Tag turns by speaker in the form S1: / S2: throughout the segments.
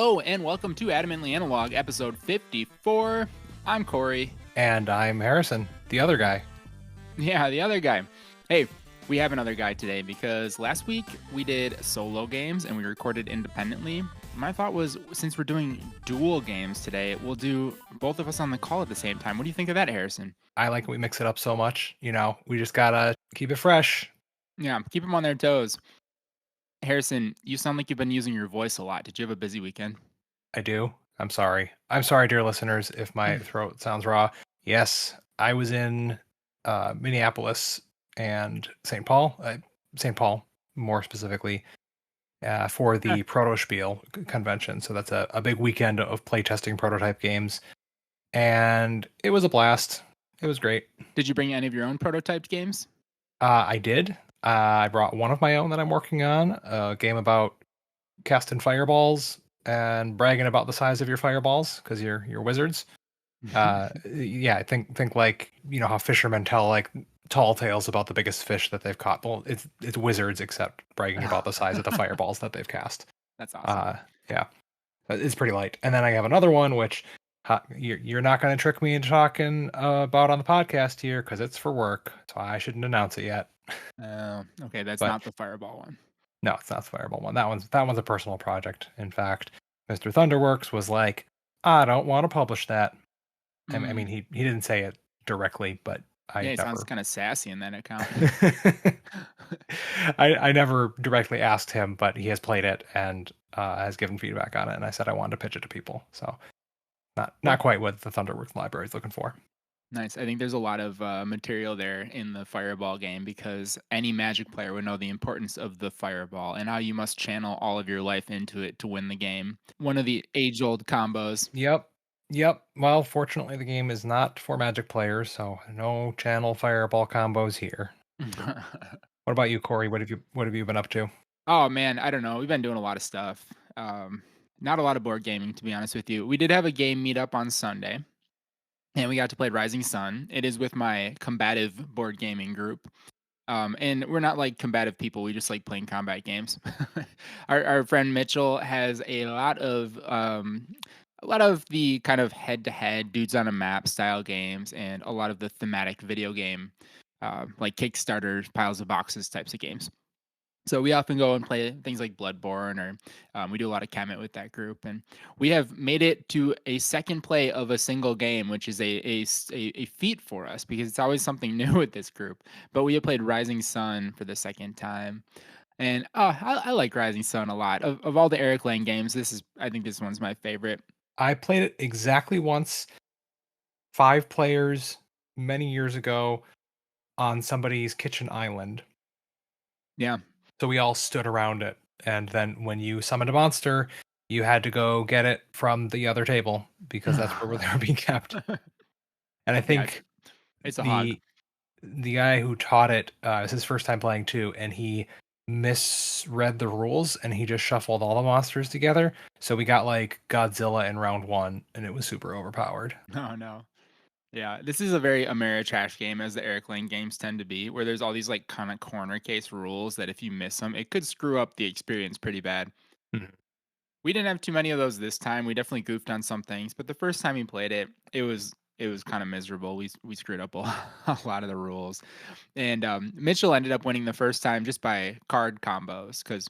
S1: Hello and welcome to Adamantly Analog, episode 54. I'm Corey.
S2: And I'm Harrison, the other guy.
S1: Yeah, the other guy. Hey, we have another guy today because last week we did solo games and we recorded independently. My thought was, since we're doing dual games today, we'll do both of us on the call at the same time. What do you think of that, Harrison?
S2: I like we mix it up so much. You know, we just gotta keep it fresh.
S1: Yeah, keep them on their toes. Harrison, you sound like you've been using your voice a lot. Did you have a busy weekend?
S2: I do. I'm sorry. I'm sorry, dear listeners, if my throat sounds raw. Yes, I was in Minneapolis and St. Paul, more specifically, for the Protospiel convention. So that's a big weekend of playtesting prototype games. And it was a blast. It was great.
S1: Did you bring any of your own prototyped games?
S2: I did. I brought one of my own that I'm working on, a game about casting fireballs and bragging about the size of your fireballs because you're wizards. Yeah, I think like, you know how fishermen tell like tall tales about the biggest fish that they've caught. Well, it's wizards, except bragging about the size of the fireballs that they've cast.
S1: That's awesome.
S2: Yeah, it's pretty light. And then I have another one which you're not going to trick me into talking about on the podcast here because it's for work, so I shouldn't announce it yet.
S1: Okay, that's not the fireball one.
S2: No, it's not the fireball one. That one's a personal project. In fact, Mr. Thunderworks was like, I don't want to publish that. I mean, he didn't say it directly, but
S1: he sounds kind of sassy in that account.
S2: I never directly asked him, but he has played it and has given feedback on it, and I said I wanted to pitch it to people. So not quite what the Thunderworks library is looking for.
S1: Nice. I think there's a lot of material there in the Fireball game because any Magic player would know the importance of the Fireball and how you must channel all of your life into it to win the game. One of the age-old combos.
S2: Yep. Well, fortunately, the game is not for Magic players, so no channel Fireball combos here. What about you, Corey? What have you been up to?
S1: Oh man, I don't know. We've been doing a lot of stuff. Not a lot of board gaming, to be honest with you. We did have a game meetup on Sunday. And we got to play Rising Sun. It is with my combative board gaming group. And we're not like combative people. We just like playing combat games. Our friend Mitchell has a lot of the kind of head-to-head dudes on a map style games and a lot of the thematic video game, like Kickstarter, piles of boxes types of games. So we often go and play things like Bloodborne, or we do a lot of Kemet with that group, and we have made it to a second play of a single game, which is a feat for us because it's always something new with this group. But we have played Rising Sun for the second time, and I like Rising Sun a lot. Of all the Eric Lang games, I think this one's my favorite.
S2: I played it exactly once, 5 players, many years ago, on somebody's kitchen island.
S1: Yeah.
S2: So we all stood around it, and then when you summoned a monster, you had to go get it from the other table because that's where they were being kept. And I think
S1: it's a hog.
S2: The guy who taught it, it was his first time playing too, and he misread the rules and he just shuffled all the monsters together. So we got like Godzilla in round 1, and it was super overpowered.
S1: Oh no. Yeah, this is a very Ameritrash game, as the Eric Lang games tend to be, where there's all these like kind of corner case rules that if you miss them, it could screw up the experience pretty bad.
S2: Mm-hmm.
S1: We didn't have too many of those this time. We definitely goofed on some things, but the first time we played it, it was kind of miserable. We screwed up a lot of the rules, and Mitchell ended up winning the first time just by card combos because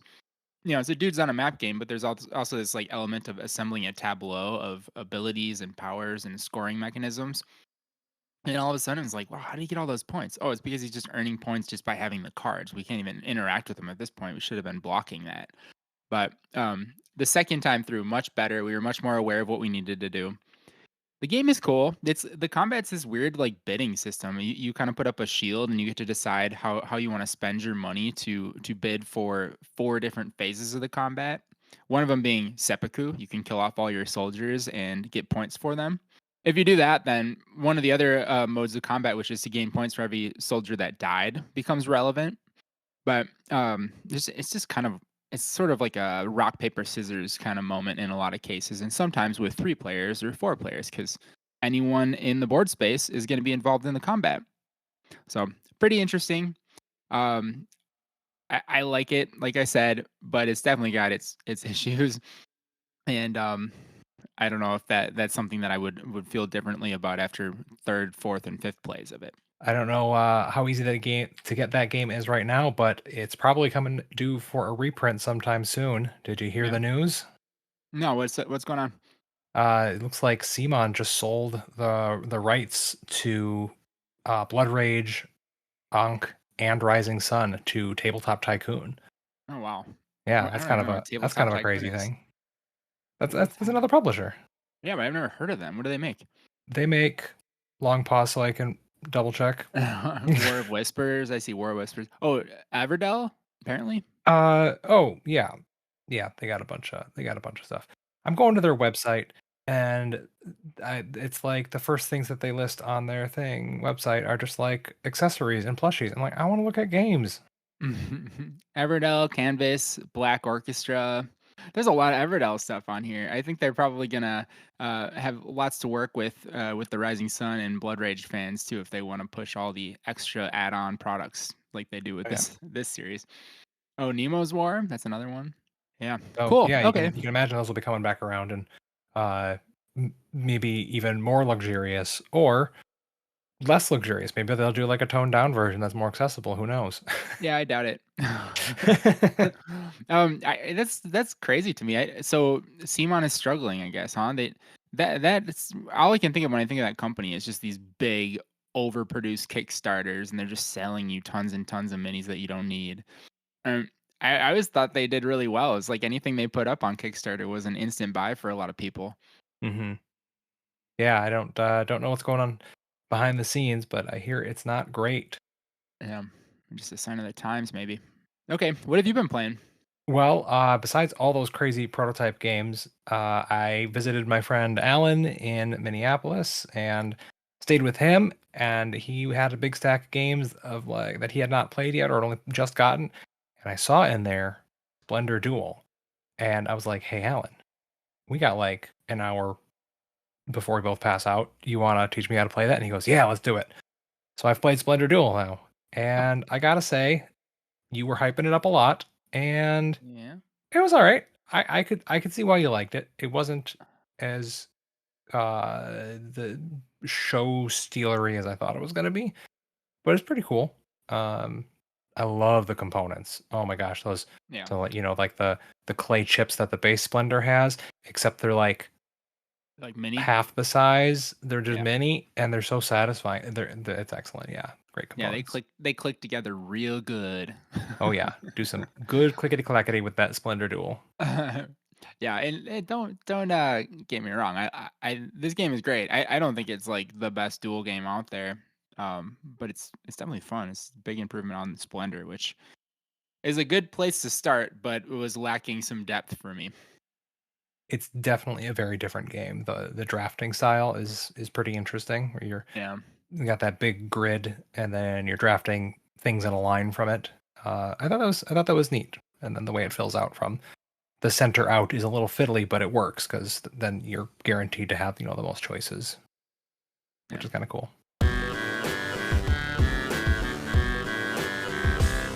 S1: it's a dudes on a map game, but there's also this like element of assembling a tableau of abilities and powers and scoring mechanisms. And all of a sudden, it's like, wow, how did he get all those points? Oh, it's because he's just earning points just by having the cards. We can't even interact with him at this point. We should have been blocking that. But the second time through, much better. We were much more aware of what we needed to do. The game is cool. The combat's this weird like bidding system. You kind of put up a shield and you get to decide how you want to spend your money to bid for 4 different phases of the combat. One of them being seppuku. You can kill off all your soldiers and get points for them. If you do that, then one of the other modes of combat, which is to gain points for every soldier that died, becomes relevant. But it's sort of like a rock, paper, scissors kind of moment in a lot of cases, and sometimes with 3 players or 4 players, because anyone in the board space is going to be involved in the combat. So pretty interesting. I like it, like I said, but it's definitely got its issues. and I don't know if that's something that I would feel differently about after third, fourth, and fifth plays of it.
S2: I don't know how easy that game to get that game is right now, but it's probably coming due for a reprint sometime soon. Did you hear
S1: Yeah.
S2: the news?
S1: No, what's going on?
S2: It looks like Simon just sold the rights to Blood Rage, Ankh, and Rising Sun to Tabletop Tycoon.
S1: Oh wow.
S2: Yeah,
S1: I don't even know what
S2: that's
S1: Tabletop
S2: kind of a
S1: Tycoon
S2: crazy
S1: is.
S2: thing. That's
S1: Tabletop.
S2: another publisher.
S1: Yeah, but I've never heard of them. What do they make?
S2: They make long pause so I can double check.
S1: War of Whispers. I see War of Whispers. Oh, Everdell, apparently.
S2: Oh yeah. Yeah, they got a bunch of stuff. I'm going to their website and it's like the first things that they list on their website are just like accessories and plushies. I'm like, I want to look at games.
S1: Everdell, Canvas, Black Orchestra. There's a lot of Everdell stuff on here. I think they're probably gonna have lots to work with the Rising Sun and Blood Rage fans too, if they want to push all the extra add-on products like they do with
S2: Oh, yeah.
S1: this series. Oh, Nemo's War. That's another one. Yeah.
S2: So
S1: Cool.
S2: yeah,
S1: Okay.
S2: you can imagine those will be coming back around and uh maybe even more luxurious or less luxurious. Maybe they'll do like a toned down version that's more accessible. Who knows?
S1: Yeah, I doubt it. That's crazy to me. So Simon is struggling, I guess, huh? That's all I can think of when I think of that company is just these big, overproduced Kickstarters, and they're just selling you tons and tons of minis that you don't need. Um, I always thought they did really well. It's like anything they put up on Kickstarter was an instant buy for a lot of people.
S2: hmm Yeah, I don't know what's going on behind the scenes, but I hear it's not great.
S1: Yeah, just a sign of the times, maybe. Okay, what have you been playing?
S2: Well, besides all those crazy prototype games, I visited my friend Alan in Minneapolis and stayed with him. And he had a big stack of games of like that he had not played yet or had only just gotten. And I saw in there Splendor Duel, and I was like, "Hey, Alan, we got like an hour before we both pass out. You want to teach me how to play that?" And he goes, "Yeah, let's do it." So I've played Splendor Duel now, and I gotta say, you were hyping it up a lot, and
S1: Yeah.
S2: it was all right. I could see why you liked it. It wasn't as the show stealery as I thought it was gonna be, but it's pretty cool. Um, I love the components. Oh my gosh, those
S1: Yeah.
S2: so like, like the clay chips that the base Splendor has, except they're like
S1: Like mini?
S2: half the size. They're just
S1: Yeah.
S2: mini, and they're so satisfying. It's excellent. Yeah, great
S1: Yeah,
S2: components.
S1: they click together real good.
S2: Oh yeah, do some good clickety clackety with that Splendor Duel.
S1: Yeah, and don't get me wrong. I this game is great. I don't think it's like the best duel game out there. But it's definitely fun. It's a big improvement on Splendor, which is a good place to start, but it was lacking some depth for me.
S2: It's definitely a very different game. The drafting style is pretty interesting, where
S1: Yeah.
S2: you got that big grid, and then you're drafting things in a line from it. I thought that was neat, and then the way it fills out from the center out is a little fiddly, but it works because then you're guaranteed to have the most choices, which
S1: Yeah.
S2: is kind of cool.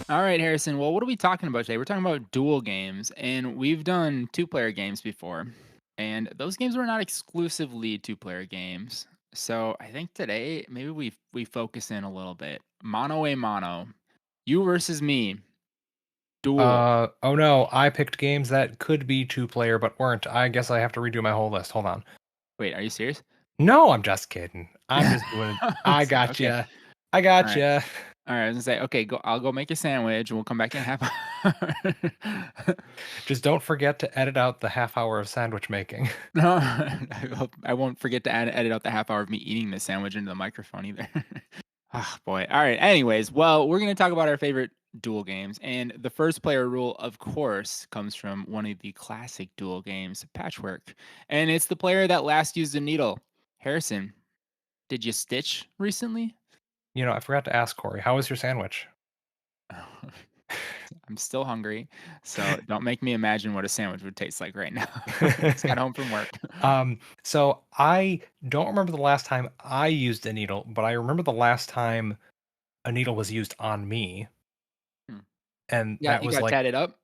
S1: All right, Harrison. Well, what are we talking about today? We're talking about duel games, and we've done two-player games before, and those games were not exclusively two-player games. So I think today maybe we focus in a little bit. Mono a mono, you versus me, duel.
S2: Oh no, I picked games that could be two player but weren't. I guess I have to redo my whole list. Hold on.
S1: Wait, are you serious?
S2: No, I'm just kidding. I'm just doing it. I got
S1: Okay.
S2: you. I
S1: All
S2: got
S1: right.
S2: you.
S1: All right. I was gonna say, okay, go. I'll go make a sandwich, and we'll come back in a half hour.
S2: Just don't forget to edit out the half hour of sandwich making.
S1: No, I won't forget to edit out the half hour of me eating the sandwich into the microphone either. Oh boy. All right. Anyways, well, we're going to talk about our favorite duel games. And the first player rule, of course, comes from one of the classic duel games, Patchwork. And it's the player that last used a needle. Harrison, did you stitch recently?
S2: I forgot to ask Corey, how was your sandwich?
S1: I'm still hungry. So don't make me imagine what a sandwich would taste like right now. Just got home from work.
S2: So I don't remember the last time I used a needle, but I remember the last time a needle was used on me,
S1: Hmm.
S2: and
S1: Yeah,
S2: that
S1: you
S2: was
S1: got
S2: like
S1: tatted up?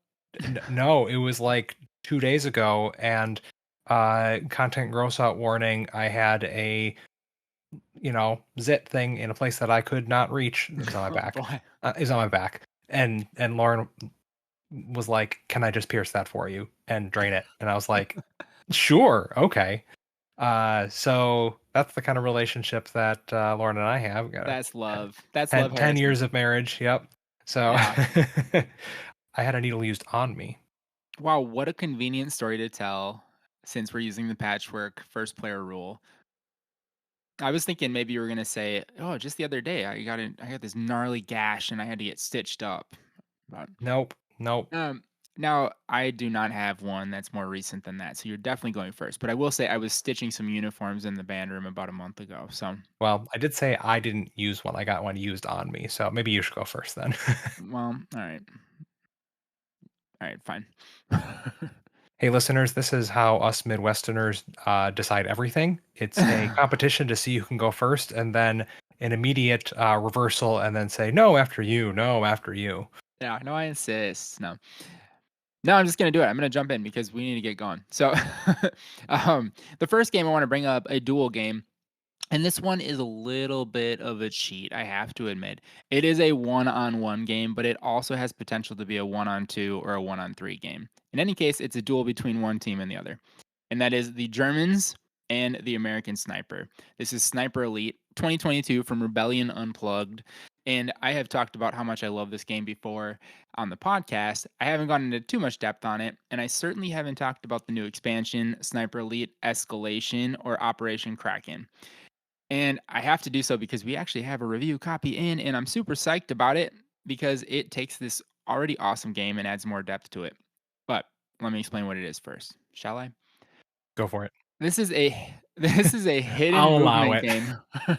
S2: no, it was like 2 days ago, and content gross out warning. I had a zit thing in a place that I could not reach. It was on my
S1: Oh
S2: back.
S1: boy.
S2: Is on my back, and Lauren was like, "Can I just pierce that for you and drain it?" And I was like, "Sure, okay." So that's the kind of relationship that Lauren and I have. We got
S1: That's love. That's love
S2: 10
S1: harassment.
S2: years of marriage. Yep. So
S1: Yeah.
S2: I had a needle used on me.
S1: Wow, what a convenient story to tell since we're using the patchwork first player rule. I was thinking maybe you were gonna say, "Oh, just the other day I got this gnarly gash and I had to get stitched up." But
S2: Nope. Nope.
S1: now I do not have one that's more recent than that, so you're definitely going first. But I will say I was stitching some uniforms in the band room about a month ago. So,
S2: Well, I did say I didn't use one. I got one used on me. So maybe you should go first then.
S1: well, all right, fine.
S2: Hey, listeners, this is how us Midwesterners decide everything. It's a competition to see who can go first, and then an immediate reversal, and then say, no, after you, no, after you.
S1: Yeah, no, I insist. No. No, I'm just gonna do it. I'm gonna jump in because we need to get going. So, the first game I want to bring up a duel game, and this one is a little bit of a cheat. I have to admit, it is a one-on-one game, but it also has potential to be a one-on-two or a one-on-three game. In any case, it's a duel between one team and the other, and that is the Germans and the American Sniper. This is Sniper Elite 2022 from Rebellion Unplugged. And I have talked about how much I love this game before on the podcast. I haven't gone into too much depth on it, and I certainly haven't talked about the new expansion, Sniper Elite Escalation or Operation Kraken. And I have to do so because we actually have a review copy in, and I'm super psyched about it because it takes this already awesome game and adds more depth to it. But let me explain what it is first, shall I?
S2: Go for it.
S1: This is a this is a hidden
S2: I'll allow
S1: movement
S2: it.
S1: game.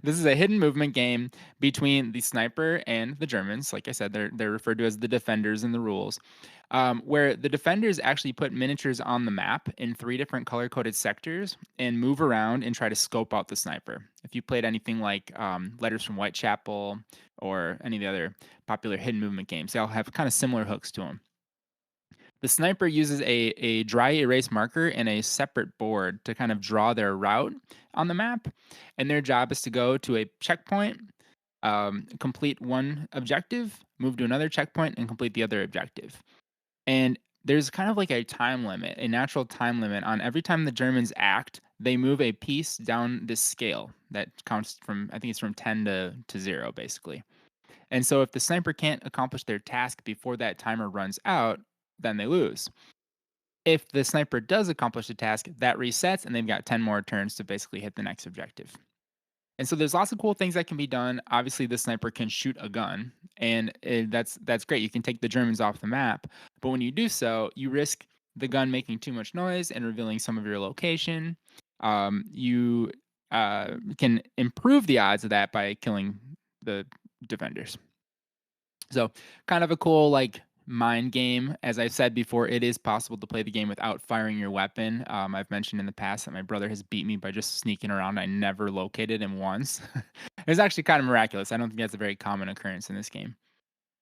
S1: This is a hidden movement game between the sniper and the Germans. Like I said, they're referred to as the defenders in the rules, where the defenders actually put miniatures on the map in three different color coded sectors and move around and try to scope out the sniper. If you played anything like Letters from Whitechapel or any of the other popular hidden movement games, they all have kind of similar hooks to them. The sniper uses a dry erase marker and a separate board to kind of draw their route on the map. And their job is to go to a checkpoint, complete one objective, move to another checkpoint, and complete the other objective. And there's kind of like a time limit, a natural time limit on every time the Germans act, they move a piece down this scale that counts from, I think it's from 10 to 0, basically. And so if the sniper can't accomplish their task before that timer runs out, then they lose. If the sniper does accomplish the task, that resets and they've got 10 more turns to basically hit the next objective. And so there's lots of cool things that can be done. Obviously, the sniper can shoot a gun, and that's great. You can take the Germans off the map, but when you do so, you risk the gun making too much noise and revealing some of your location. You can improve the odds of that by killing the defenders. So kind of a cool like mind game. As I've said before, it is possible to play the game without firing your weapon. I've mentioned in the past that my brother has beat me by just sneaking around. I never located him once. It's actually kind of miraculous. I don't think that's a very common occurrence in this game.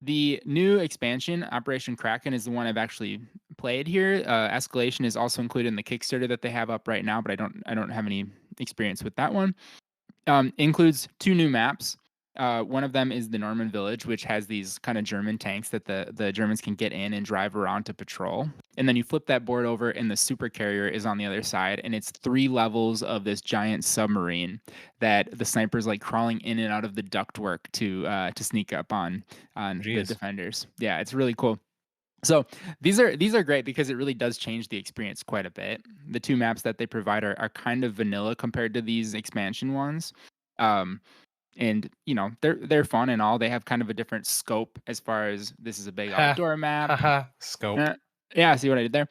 S1: The new expansion, Operation Kraken, is the one I've actually played here. Escalation is also included in the Kickstarter that they have up right now, but I don't have any experience with that one. Includes two new maps. One of them is the Norman Village, which has these kind of German tanks that the Germans can get in and drive around to patrol. And then you flip that board over, and the super carrier is on the other side, and it's 3 levels of this giant submarine that the sniper's like crawling in and out of the ductwork to sneak up on the
S2: Jeez.
S1: defenders. Yeah, it's really cool. So these are great because it really does change the experience quite a bit. The two maps that they provide are kind of vanilla compared to these expansion ones. Um, and they're fun and all. They have kind of a different scope as far as this is a big
S2: Ha.
S1: outdoor
S2: Ha
S1: map.
S2: ha. Scope.
S1: Eh, yeah, see what I did there?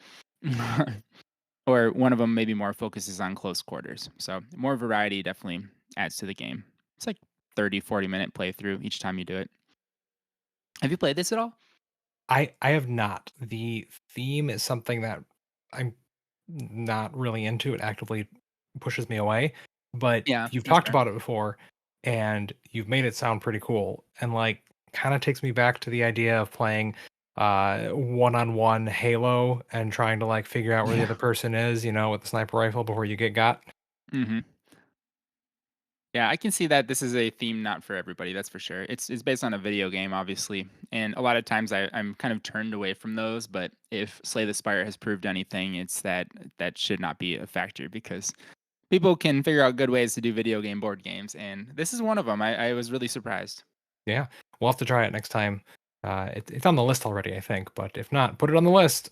S1: Or one of them maybe more focuses on close quarters. So more variety definitely adds to the game. It's like 30-40 minute playthrough each time you do it. Have you played this at all?
S2: I have not. The theme is something that I'm not really into. It actively pushes me away. But
S1: Yeah,
S2: you've
S1: that's
S2: talked
S1: fair.
S2: about it before, and you've made it sound pretty cool, and like kind of takes me back to the idea of playing one-on-one Halo and trying to like figure out where the
S1: Yeah.
S2: other person is, with the sniper rifle before you get got.
S1: Mhm. Yeah, I can see that this is a theme not for everybody, that's for sure. It's based on a video game, obviously, and a lot of times I'm kind of turned away from those, but if Slay the Spire has proved anything, it's that that should not be a factor because people can figure out good ways to do video game board games, and this is one of them. I was really surprised.
S2: Yeah, we'll have to try it next time. It's on the list already, I think, but if not, put it on the list.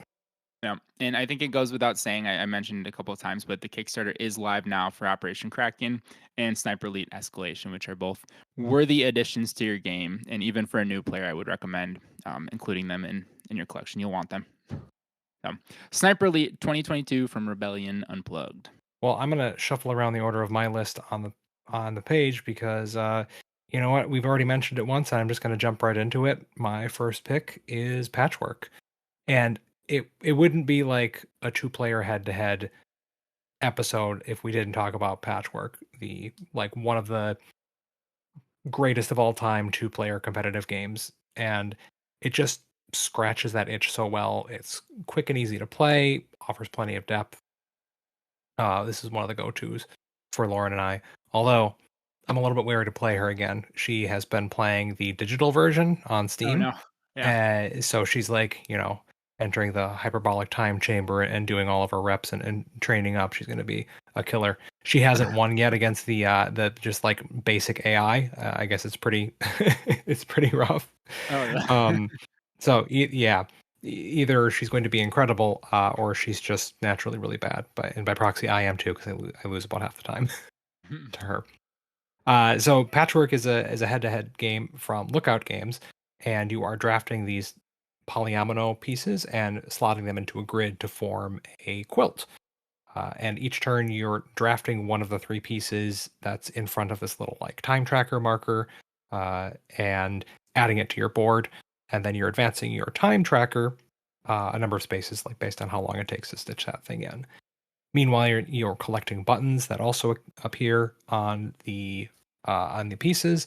S1: Yeah, and I think it goes without saying, I mentioned it a couple of times, but the Kickstarter is live now for Operation Kraken and Sniper Elite Escalation, which are both worthy additions to your game. And even for a new player, I would recommend including them in your collection. You'll want them. So, Sniper Elite 2022 from Rebellion Unplugged.
S2: Well, I'm gonna shuffle around the order of my list on the page because you know what? We've already mentioned it once, and I'm just gonna jump right into it. My first pick is Patchwork, and it wouldn't be like a two-player head-to-head episode if we didn't talk about Patchwork, the like one of the greatest of all time two-player competitive games, and it just scratches that itch so well. It's quick and easy to play, offers plenty of depth. This is one of the go-tos for Lauren and I. Although I'm a little bit wary to play her again. She has been playing the digital version on
S1: Oh,
S2: Steam.
S1: no. Yeah.
S2: So she's like, entering the hyperbolic time chamber and doing all of her reps and training up. She's going to be a killer. She hasn't won yet against the just like basic AI. I guess it's pretty it's pretty rough.
S1: Oh, yeah.
S2: Um, so yeah, either she's going to be incredible, or she's just naturally really bad. And by proxy, I am too because I lose about half the time to her. So Patchwork is a head-to-head game from Lookout Games, and you are drafting these polyomino pieces and slotting them into a grid to form a quilt. And each turn, you're drafting one of the three pieces that's in front of this little like time tracker marker, and adding it to your board. And then you're advancing your time tracker a number of spaces, like based on how long it takes to stitch that thing in. Meanwhile, you're collecting buttons that also appear on the pieces,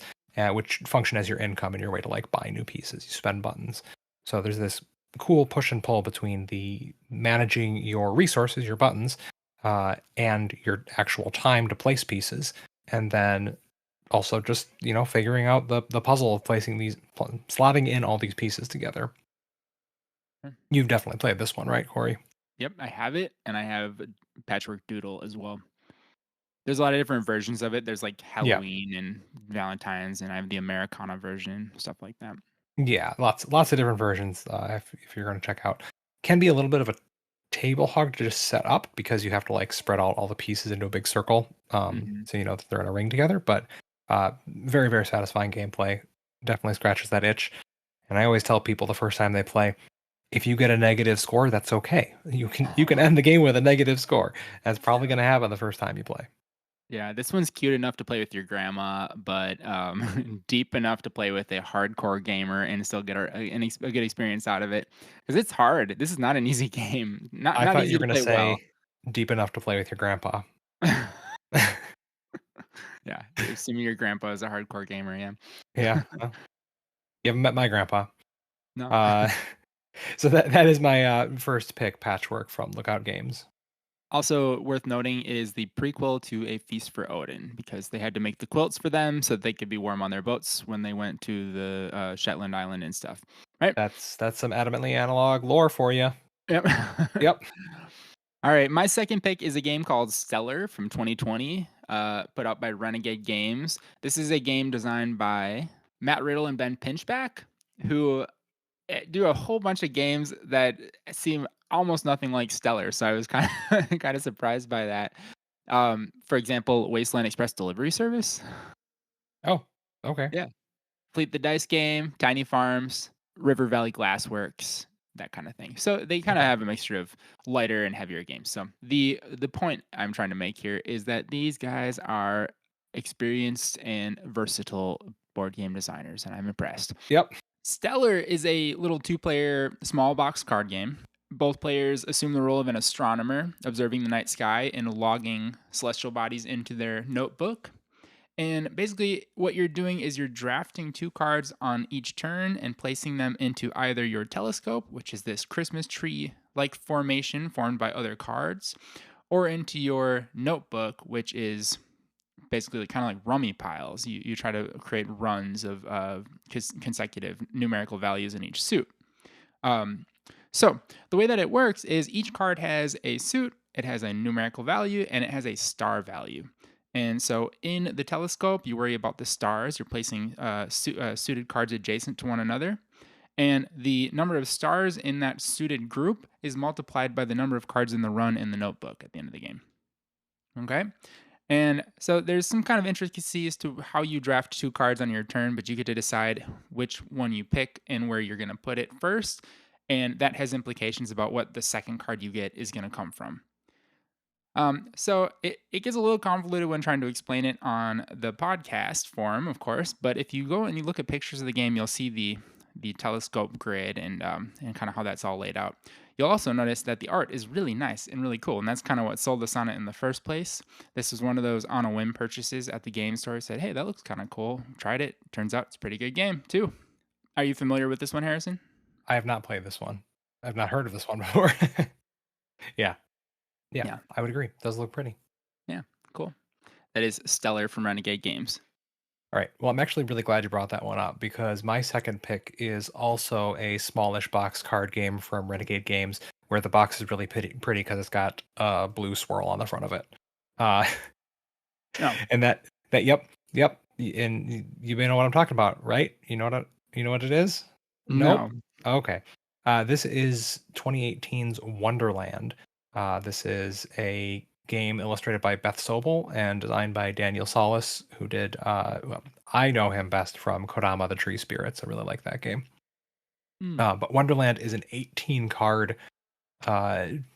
S2: which function as your income and your way to like buy new pieces. You spend buttons. So there's this cool push and pull between the managing your resources, your buttons, and your actual time to place pieces, and then also just figuring out the puzzle of placing slotting in all these pieces together. You've definitely played this one, right, Corey?
S1: Yep, I have it, and I have Patchwork Doodle as well. There's a lot of different versions of it. There's like
S2: Yeah.
S1: Halloween and Valentine's, and I have the Americana version, stuff like that.
S2: Yeah, lots of different versions. If you're going to check out, can be a little bit of a table hog to just set up because you have to like spread out all the pieces into a big circle,
S1: Mhm.
S2: so you know that they're in a ring together. But very very satisfying gameplay. Definitely scratches that itch. And I always tell people the first time they play, if you get a negative score, that's okay. You can end the game with a negative score. That's probably going to happen the first time you play.
S1: Yeah, this one's cute enough to play with your grandma, but deep enough to play with a hardcore gamer and still get a good experience out of it. Because it's hard. This is not an easy game. Not
S2: I
S1: not
S2: thought you
S1: easy
S2: were
S1: to
S2: going to
S1: play well.
S2: say deep enough to play with your grandpa.
S1: Yeah, assuming your grandpa is a hardcore gamer. Yeah.
S2: Yeah, well, you haven't met my grandpa.
S1: No.
S2: Uh, so that is my first pick, Patchwork from Lookout Games.
S1: Also worth noting, it is the prequel to A Feast for Odin because they had to make the quilts for them so that they could be warm on their boats when they went to the Shetland Island and stuff. Right?
S2: That's some adamantly analog lore for you.
S1: Yep.
S2: Yep.
S1: All right, my second pick is a game called Stellar from 2020, put out by Renegade Games. This is a game designed by Matt Riddle and Ben Pinchback, who do a whole bunch of games that seem almost nothing like Stellar. So I was kind of kind of surprised by that. For example, Wasteland Express Delivery Service.
S2: Oh, okay.
S1: Yeah. Fleet the Dice Game, Tiny Farms, River Valley Glassworks, that kind of thing. So they kind of
S2: Okay.
S1: have a mixture of lighter and heavier games. So the point I'm trying to make here is that these guys are experienced and versatile board game designers, and I'm impressed.
S2: Yep.
S1: Stellar is a little two-player small box card game. Both players assume the role of an astronomer, observing the night sky and logging celestial bodies into their notebook. And basically, what you're doing is you're drafting two cards on each turn and placing them into either your telescope, which is this Christmas tree like formation formed by other cards, or into your notebook, which is basically kind of like rummy piles. You try to create runs of consecutive numerical values in each suit. Um, so the way that it works is each card has a suit, it has a numerical value, and it has a star value. And so in the telescope, you worry about the stars. You're placing suited cards adjacent to one another. And the number of stars in that suited group is multiplied by the number of cards in the run in the notebook at the end of the game. Okay. And so there's some kind of intricacies to how you draft two cards on your turn, but you get to decide which one you pick and where you're going to put it first. And that has implications about what the second card you get is going to come from. So it gets a little convoluted when trying to explain it on the podcast form, of course. But if you go and you look at pictures of the game, you'll see the telescope grid and kind of how that's all laid out. You'll also notice that the art is really nice and really cool, and that's kind of what sold us on it in the first place. This was one of those on a whim purchases at the game store. Said, "Hey, that looks kind of cool." Tried it. Turns out it's a pretty good game too. Are you familiar with this one, Harrison?
S2: I have not played this one. I've not heard of this one before. Yeah. Yeah,
S1: Yeah,
S2: I would agree. It does look pretty.
S1: yeah, cool. That is Stellar from Renegade Games.
S2: All right. Well, I'm actually really glad you brought that one up because my second pick is also a smallish box card game from Renegade Games where the box is really pretty because it's got a blue swirl on the front of it. Uh,
S1: Oh,
S2: and that yep. And you may know what I'm talking about, right? You know what it is? Nope.
S1: no.
S2: Okay. This is 2018's Wonderland. This is a game illustrated by Beth Sobel and designed by Daniel Solis, who did. Well, I know him best from Kodama: The Tree Spirits. I really like that game.
S1: Hmm.
S2: But Wonderland is an 18 card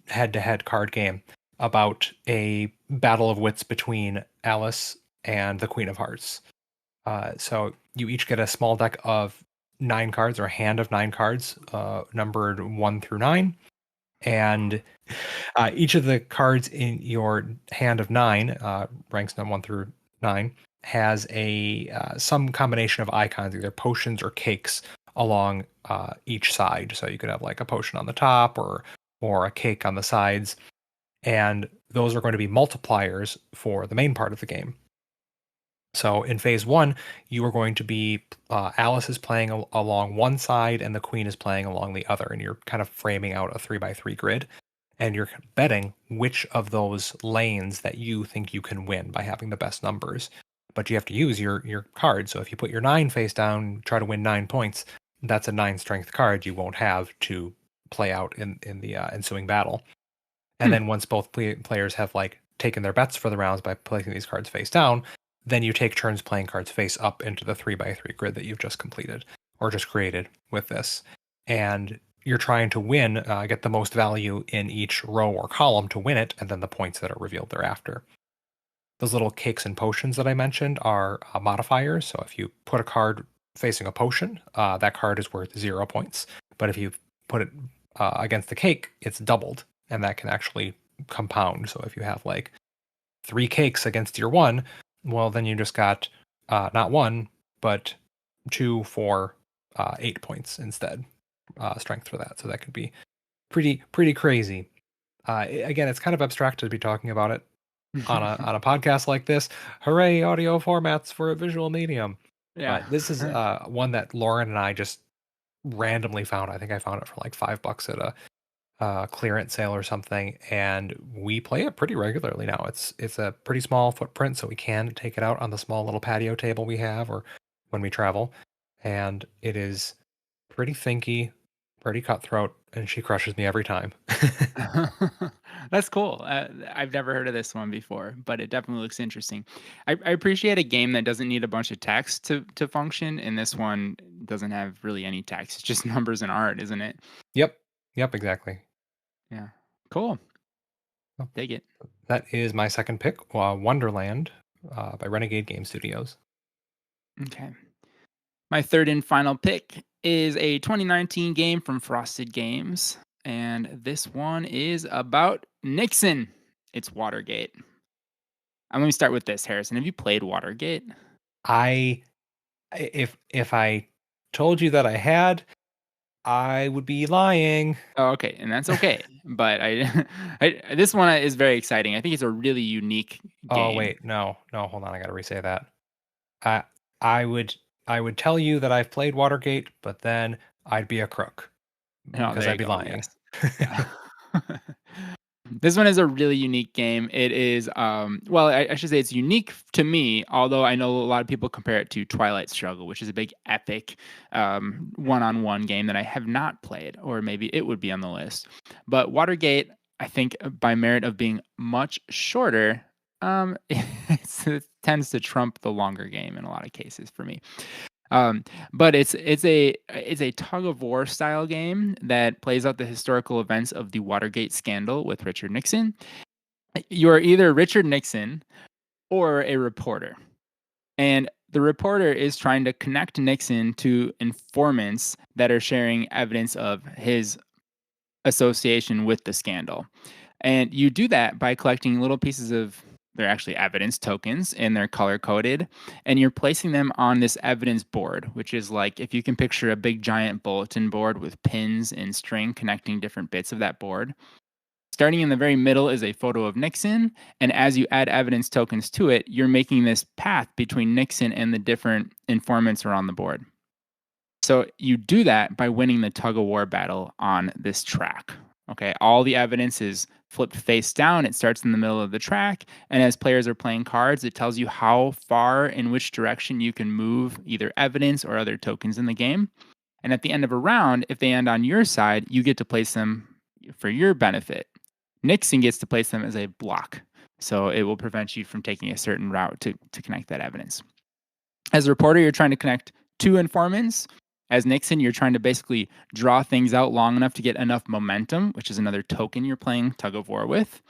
S2: head-to-head card game about a battle of wits between Alice and the Queen of Hearts. So you each get a small deck of 9 cards or a hand of 9 cards, numbered 1 through 9. And each of the cards in your hand of 9, ranks 1 through 9, has a some combination of icons, either potions or cakes, along each side. So you could have like a potion on the top or a cake on the sides, and those are going to be multipliers for the main part of the game. So in phase one, you are going to be Alice is playing along one side and the Queen is playing along the other, and you're kind of framing out a 3x3 grid, and you're betting which of those lanes that you think you can win by having the best numbers. But you have to use your card. So if you put your 9 face down, try to win 9 points, that's a 9 strength card you won't have to play out in the ensuing battle. And
S1: Hmm.
S2: then once both players have like taken their bets for the rounds by placing these cards face down, then you take turns playing cards face up into the 3x3 grid that you've just completed or just created with this. And you're trying to win, get the most value in each row or column to win it, and then the points that are revealed thereafter. Those little cakes and potions that I mentioned are modifiers. So if you put a card facing a potion, that card is worth 0 points. But if you put it against the cake, it's doubled, and that can actually compound. So if you have like 3 cakes against your 1, well, then you just got not 1, but 2, 4, 8 points instead, strength for that. So that could be pretty crazy. Again, it's kind of abstract to be talking about it on a podcast like this. Hooray, audio formats for a visual medium.
S1: Yeah.
S2: But this is one that Lauren and I just randomly found. I think I found it for like $5 at a clearance sale or something, and we play it pretty regularly now. It's a pretty small footprint, so we can take it out on the small little patio table we have, or when we travel. And it is pretty thinky, pretty cutthroat, and she crushes me every time.
S1: That's cool. I've never heard of this one before, but it definitely looks interesting. I appreciate a game that doesn't need a bunch of text to function, and this one doesn't have really any text. It's just numbers and art, isn't it?
S2: Yep, yep, exactly.
S1: Yeah. Cool.
S2: Well,
S1: Dig it.
S2: that is my second pick, Wonderland, by Renegade Game Studios.
S1: Okay. My third and final pick is a 2019 game from Frosted Games, and this one is about Nixon. It's Watergate. Let me start with this, Harrison. Have you played Watergate?
S2: I if I told you that I had, I would be lying.
S1: Oh, okay, and that's okay. But this one is very exciting. I think it's a really unique
S2: Oh
S1: game.
S2: wait, no, hold on, I gotta re-say that. I I would I would tell you that I've played Watergate, but then I'd be a crook
S1: Oh,
S2: because
S1: there
S2: I'd
S1: you
S2: be
S1: go.
S2: lying.
S1: Yes. Yeah. This one is a really unique game. It is, well, I should say it's unique to me, although I know a lot of people compare it to Twilight Struggle, which is a big epic one-on-one game that I have not played, or maybe it would be on the list. But Watergate, I think, by merit of being much shorter, it tends to trump the longer game in a lot of cases for me. But it's a tug of war style game that plays out the historical events of the Watergate scandal with Richard Nixon. You are either Richard Nixon or a reporter, and the reporter is trying to connect Nixon to informants that are sharing evidence of his association with the scandal. And you do that by collecting little pieces of, they're actually evidence tokens and they're color coded, and you're placing them on this evidence board, which is like if you can picture a big giant bulletin board with pins and string connecting different bits of that board. Starting in the very middle is a photo of Nixon, and as you add evidence tokens to it, you're making this path between Nixon and the different informants around the board. So you do that by winning the tug of war battle on this track. Okay, all the evidence is flipped face down. It starts in the middle of the track, and as players are playing cards, it tells you how far in which direction you can move either evidence or other tokens in the game. And at the end of a round, if they end on your side, you get to place them for your benefit. Nixon gets to place them as a block, so it will prevent you from taking a certain route to connect that evidence. As a reporter, you're trying to connect two informants. As Nixon, you're trying to basically draw things out long enough to get enough momentum, which is another token you're playing tug of war with.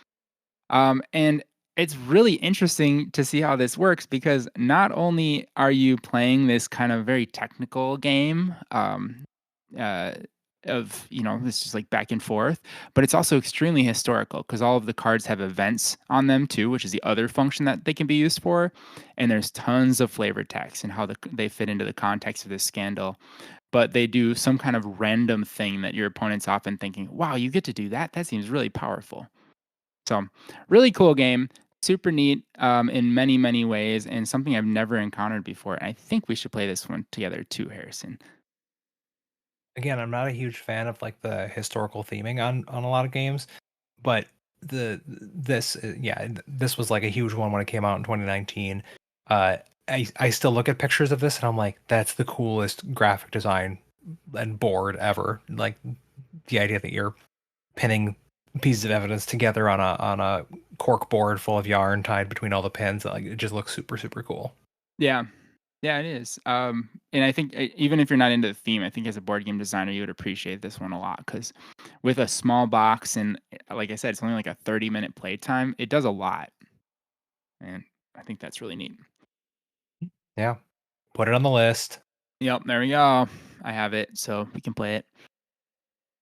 S1: And it's really interesting to see how this works because not only are you playing this kind of very technical game, uh, of this is like back and forth, but it's also extremely historical because all of the cards have events on them too, which is the other function that they can be used for. And there's tons of flavor text and how they fit into the context of this scandal. But they do some kind of random thing that your opponent's often thinking, wow, you get to do that? That seems really powerful. So, really cool game, super neat in many, many ways, and something I've never encountered before. And I think we should play this one together too, Harrison.
S2: Again, I'm not a huge fan of like the historical theming on a lot of games, but this was like a huge one when it came out in 2019. Uh, I still look at pictures of this and I'm like, that's the coolest graphic design and board ever. Like the idea that you're pinning pieces of evidence together on a cork board full of yarn tied between all the pins, like it just looks super super cool.
S1: Yeah. Yeah, it is. And I think even if you're not into the theme, I think as a board game designer, you would appreciate this one a lot because with a small box and like I said, it's only like a 30-minute playtime, it does a lot. And I think that's really neat.
S2: Yeah, put it on the list.
S1: Yep, there we go. I have it, so we can play it.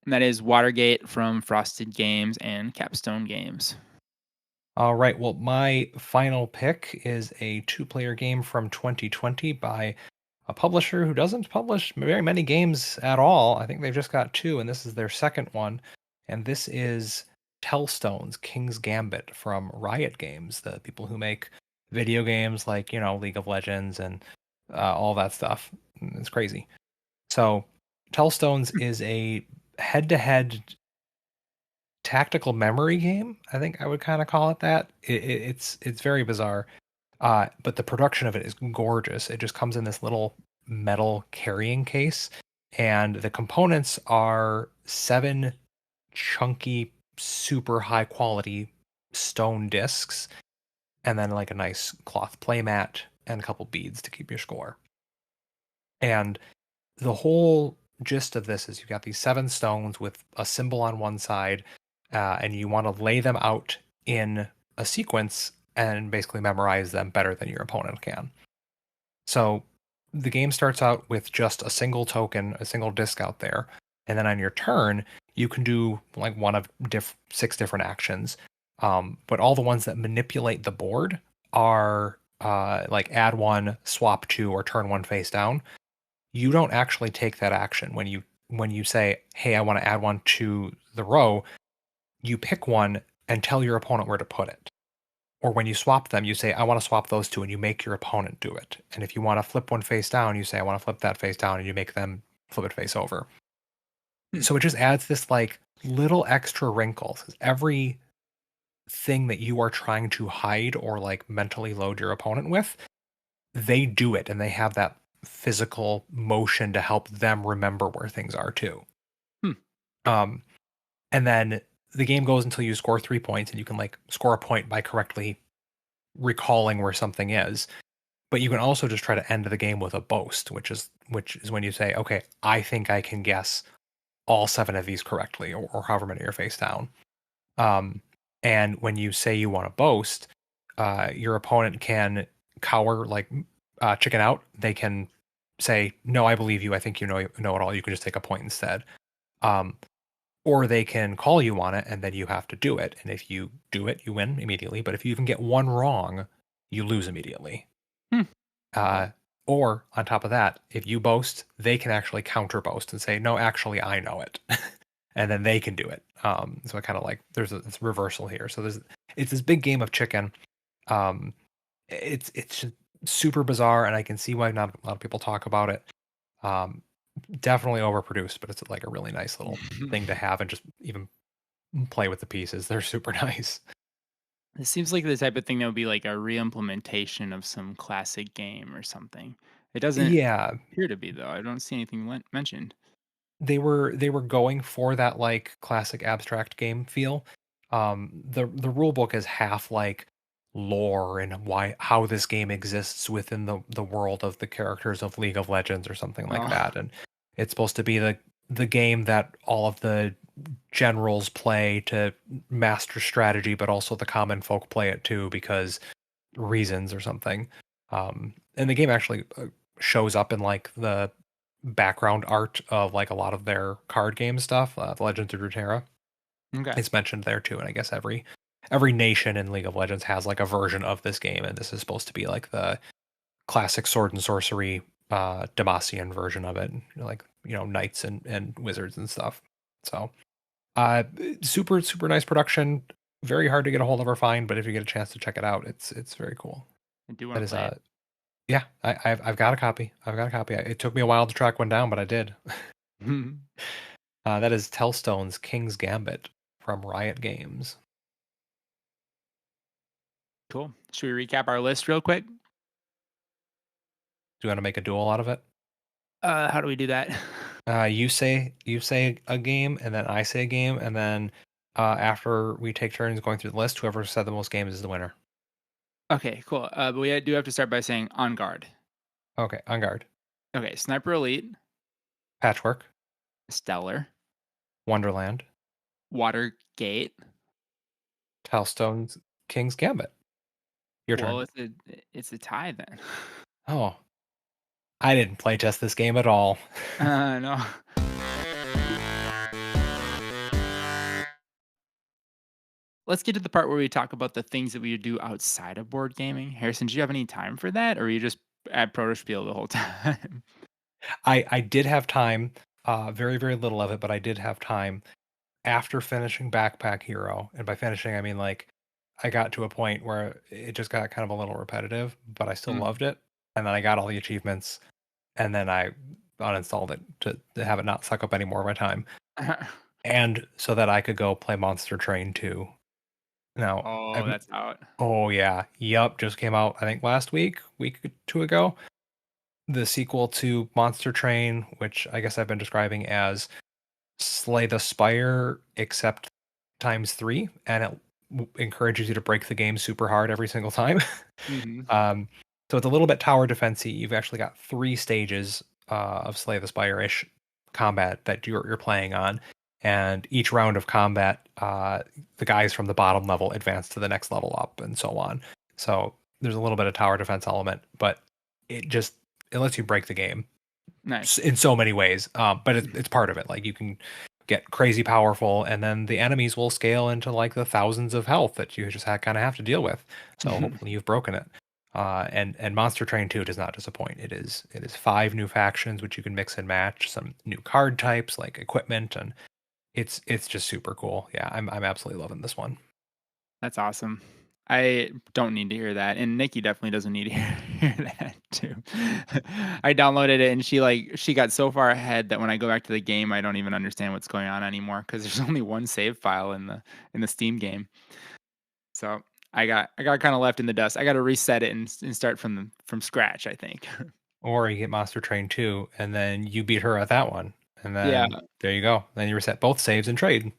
S1: And that is Watergate from Frosted Games and Capstone Games.
S2: All right. Well, my final pick is a two-player game from 2020 by a publisher who doesn't publish very many games at all. I think they've just got two, and this is their second one. And this is Tellstone's King's Gambit from Riot Games, the people who make video games like, League of Legends and all that stuff. It's crazy. So, Tellstones is a head-to-head tactical memory game. I think I would kind of call it that. It's very bizarre, but the production of it is gorgeous. It just comes in this little metal carrying case, and the components are 7 chunky, super high quality stone discs, and then like a nice cloth playmat and a couple beads to keep your score. And the whole gist of this is you've got these 7 stones with a symbol on one side, and you want to lay them out in a sequence and basically memorize them better than your opponent can. So the game starts out with just a single token, a single disc out there, and then on your turn you can do like one of 6 different actions. But all the ones that manipulate the board are like add one, swap two, or turn one face down, you don't actually take that action when you say, "Hey, I want to add one to the row." You pick one and tell your opponent where to put it. Or when you swap them, you say, "I want to swap those two," and you make your opponent do it. And if you want to flip one face down, you say, "I want to flip that face down," and you make them flip it face over.
S1: Hmm.
S2: So it just adds this like little extra wrinkles. Every thing that you are trying to hide or like mentally load your opponent with, they do it and they have that physical motion to help them remember where things are too.
S1: Hmm.
S2: Um, and then the game goes until you score 3 points, and you can like score a point by correctly recalling where something is. But you can also just try to end the game with a boast, which is when you say, "Okay, I think I can guess all seven of these correctly," or however many are face down. Um, and when you say you want to boast, your opponent can cower, like chicken out. They can say, "No, I believe you. I think you know it all. You can just take a point instead." Um, or they can call you on it, and then you have to do it. And if you do it, you win immediately. But if you even get one wrong, you lose immediately.
S1: Hmm.
S2: Uh,
S1: Cool.
S2: or on top of that, if you boast, they can actually counter boast and say, "No, actually, I know it," and then they can do it. So I kind of like it's reversal here. So it's this big game of chicken. Um, it's just super bizarre, and I can see why not a lot of people talk about it. Um, Definitely overproduced, but it's like a really nice little thing to have and just even play with the pieces. They're super nice.
S1: It seems like the type of thing that would be like a re-implementation of some classic game or something. It doesn't
S2: Yeah,
S1: appear to be though. I don't see anything mentioned.
S2: they were going for that like classic abstract game feel. The rule book is half like lore and why how this game exists within the world of the characters of League of Legends or something like
S1: Oh,
S2: that. And it's supposed to be the game that all of the generals play to master strategy, but also the common folk play it too because reasons or something. And the game actually shows up in like the background art of like a lot of their card game stuff. The Legends of Runeterra
S1: okay.
S2: is mentioned there too, and I guess every nation in League of Legends has like a version of this game, and this is supposed to be like the classic sword and sorcery Demacian version of it, like knights and wizards and stuff. So uh, super nice production. Very hard to get a hold of or find, but if you get a chance to check it out, it's very cool.
S1: I do want
S2: That
S1: to
S2: is
S1: play it.
S2: yeah, I've got a copy. I've got a copy. It took me a while to track one down, but I did. That is Tellstone's King's Gambit from Riot Games.
S1: Cool. Should we recap our list real quick?
S2: Do you want to make a duel out of it?
S1: How do we do that?
S2: You say a game, and then I say a game, and then after we take turns going through the list, whoever said the most games is the winner.
S1: Okay, cool. But we do have to start by saying on guard.
S2: Okay, on guard.
S1: Okay, Sniper Elite,
S2: Patchwork,
S1: Stellar,
S2: Wonderland,
S1: Watergate.
S2: Tellstone's King's Gambit. Your
S1: Well,
S2: turn.
S1: it's a tie then.
S2: Oh, I didn't play test this game at all.
S1: No. Let's get to the part where we talk about the things that we would do outside of board gaming. Harrison, do you have any time for that, or are you just at Protospiel the whole time?
S2: I did have time, very little of it, but I did have time after finishing Backpack Hero, and by finishing I mean like I got to a point where it just got kind of a little repetitive, but I still
S1: Mm.
S2: loved it. And then I got all the achievements, and then I uninstalled it to have it not suck up any more of my time, and so that I could go play Monster Train 2. Now,
S1: Oh,
S2: I've
S1: that's out.
S2: oh yeah, yup, just came out I think last week or two ago. The sequel to Monster Train, which I guess I've been describing as Slay the Spire, except times three, and it encourages you to break the game super hard every single time.
S1: Mhm.
S2: um, so it's a little bit tower defensey. You've actually got three stages of Slay the Spire ish combat that you're playing on, and each round of combat, the guys from the bottom level advance to the next level up, and so on. So there's a little bit of tower defense element, but it lets you break the game
S1: Nice.
S2: in so many ways. But it's part of it. Like you can get crazy powerful, and then the enemies will scale into like the thousands of health that you just kind of have to deal with. So hopefully you've broken it. And Monster Train 2 does not disappoint. It is 5 new factions which you can mix and match, some new card types like equipment, and it's just super cool. Yeah, I'm absolutely loving this one.
S1: That's awesome. I don't need to hear that, and Nikki definitely doesn't need to hear that too. I downloaded it, and she got so far ahead that when I go back to the game, I don't even understand what's going on anymore because there's only one save file in the Steam game. So I got kind of left in the dust. I got to reset it and start from scratch, I think.
S2: Or you get Monster Train 2, and then you beat her at that one. And
S1: Yeah,
S2: then there you go. Then you reset both saves and trade.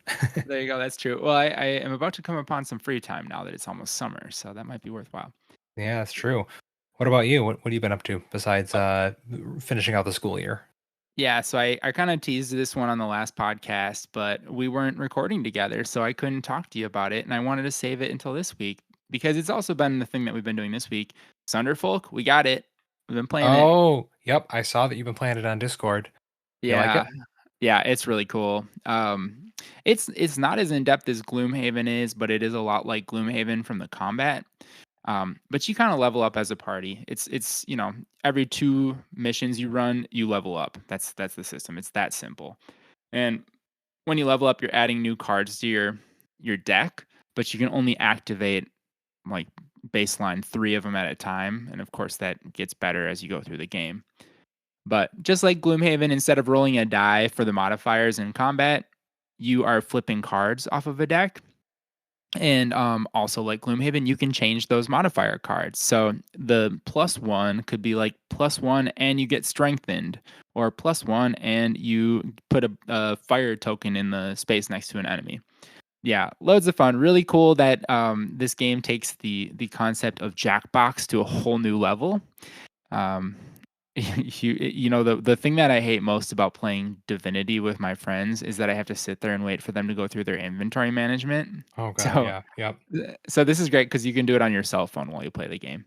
S1: there you go. That's true. Well, I am about to come upon some free time now that it's almost summer, so that might be worthwhile.
S2: Yeah, that's true. What about you? What have you been up to besides finishing out the school year?
S1: Yeah, so I kind of teased this one on the last podcast, but we weren't recording together, so I couldn't talk to you about it, and I wanted to save it until this week because it's also been the thing that we've been doing this week. Sunderfolk, we got it. We've been playing it.
S2: Oh, yep. I saw that you've been playing it on Discord. You like
S1: Yeah,
S2: it?
S1: yeah, it's really cool. It's not as in depth as Gloomhaven is, but it is a lot like Gloomhaven from the combat. But you kind of level up as a party. It's every 2 missions you run, you level up. That's the system. It's that simple. And when you level up, you're adding new cards to your deck, but you can only activate like baseline 3 of them at a time, and of course that gets better as you go through the game. But just like Gloomhaven, instead of rolling a die for the modifiers in combat, you are flipping cards off of a deck. And also like Gloomhaven, you can change those modifier cards. So the +1 could be like +1 and you get strengthened, or +1 and you put a fire token in the space next to an enemy. Yeah, loads of fun. Really cool that this game takes the concept of Jackbox to a whole new level. Um, the thing that I hate most about playing Divinity with my friends is that I have to sit there and wait for them to go through their inventory management.
S2: Oh God,
S1: So
S2: yeah, yep.
S1: so this is great because you can do it on your cell phone while you play the game.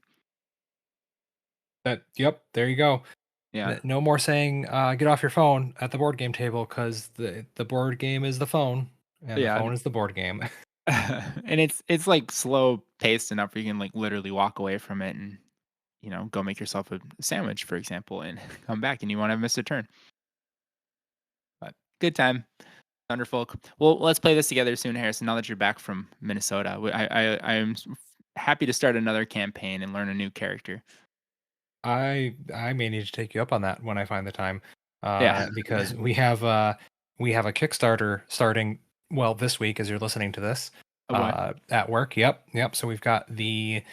S2: Yep, there you go.
S1: Yeah.
S2: No more saying get off your phone at the board game table because the board game is the phone and the
S1: Yeah.
S2: phone is the board game.
S1: And it's like slow paced enough where you can like literally walk away from it and go make yourself a sandwich, for example, and come back and you won't have missed a turn. But good time. Thunderfolk. Well, let's play this together soon, Harrison. Now that you're back from Minnesota, I am happy to start another campaign and learn a new character.
S2: I may need to take you up on that when I find the time,
S1: Yeah.
S2: because we have a Kickstarter starting this week as you're listening to this
S1: Oh boy.
S2: at work. Yep. So we've got the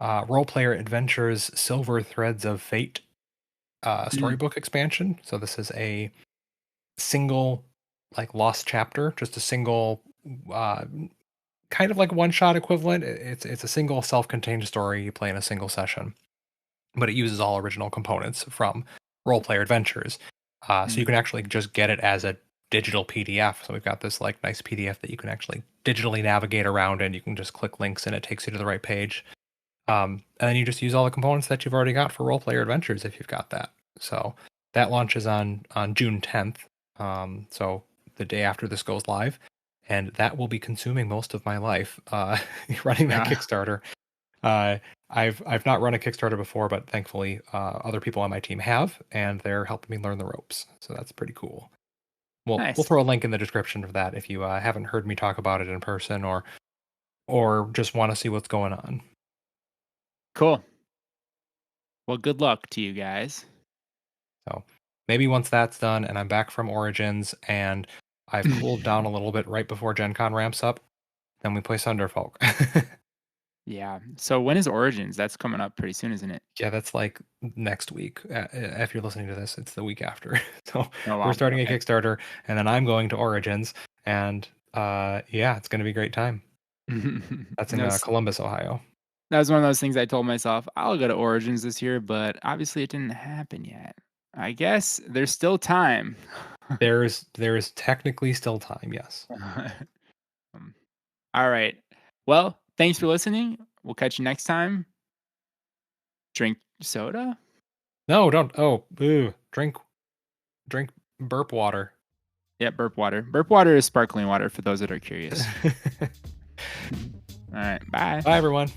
S2: Role Player Adventures Silver Threads of Fate
S1: Mm.
S2: storybook expansion. So this is a single like lost chapter, just a single uh, kind of like one shot equivalent. It's a single self-contained story you play in a single session, but it uses all original components from Role Player Adventures. So you
S1: Mm.
S2: can actually just get it as a digital PDF. So we've got this like nice PDF that you can actually digitally navigate around, and you can just click links and it takes you to the right page. And then you just use all the components that you've already got for Role Player Adventures if you've got that. So that launches on June 10th. So the day after this goes live, and that will be consuming most of my life running that
S1: Yeah.
S2: Kickstarter. Uh, I've not run a Kickstarter before, but thankfully other people on my team have, and they're helping me learn the ropes. So that's pretty cool. We'll
S1: Nice.
S2: throw a link in the description for that if you haven't heard me talk about it in person or just want to see what's going on.
S1: Cool. Well, good luck to you guys.
S2: So maybe once that's done and I'm back from Origins and I've cooled down a little bit right before Gen Con ramps up, then we play Thunderfolk.
S1: Yeah. So when is Origins? That's coming up pretty soon, isn't it?
S2: Yeah, that's like next week. If you're listening to this, it's the week after. So
S1: Oh
S2: we're
S1: wow.
S2: starting a
S1: Okay.
S2: Kickstarter, and then I'm going to Origins, and yeah, it's going to be a great time. That's in
S1: that was
S2: Columbus, Ohio.
S1: that was one of those things I told myself I'll go to Origins this year, but obviously it didn't happen yet. I guess there's still time.
S2: There is technically still time. Yes.
S1: Um, all right. Well, thanks for listening. We'll catch you next time. Drink soda.
S2: No, don't. Oh, boo. Drink burp water.
S1: Yeah, burp water. Burp water is sparkling water for those that are curious. All right, bye.
S2: Bye, everyone.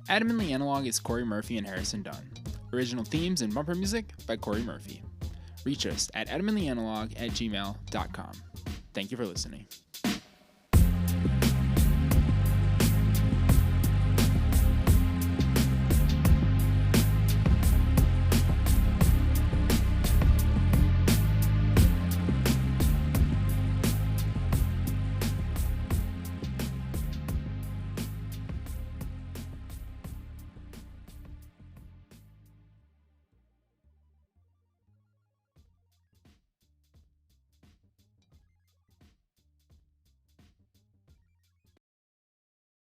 S1: Adamantly Analog is Corey Murphy and Harrison Dunn. Original themes and bumper music by Corey Murphy. Reach us at adamantlyanalog@gmail.com. Thank you for listening.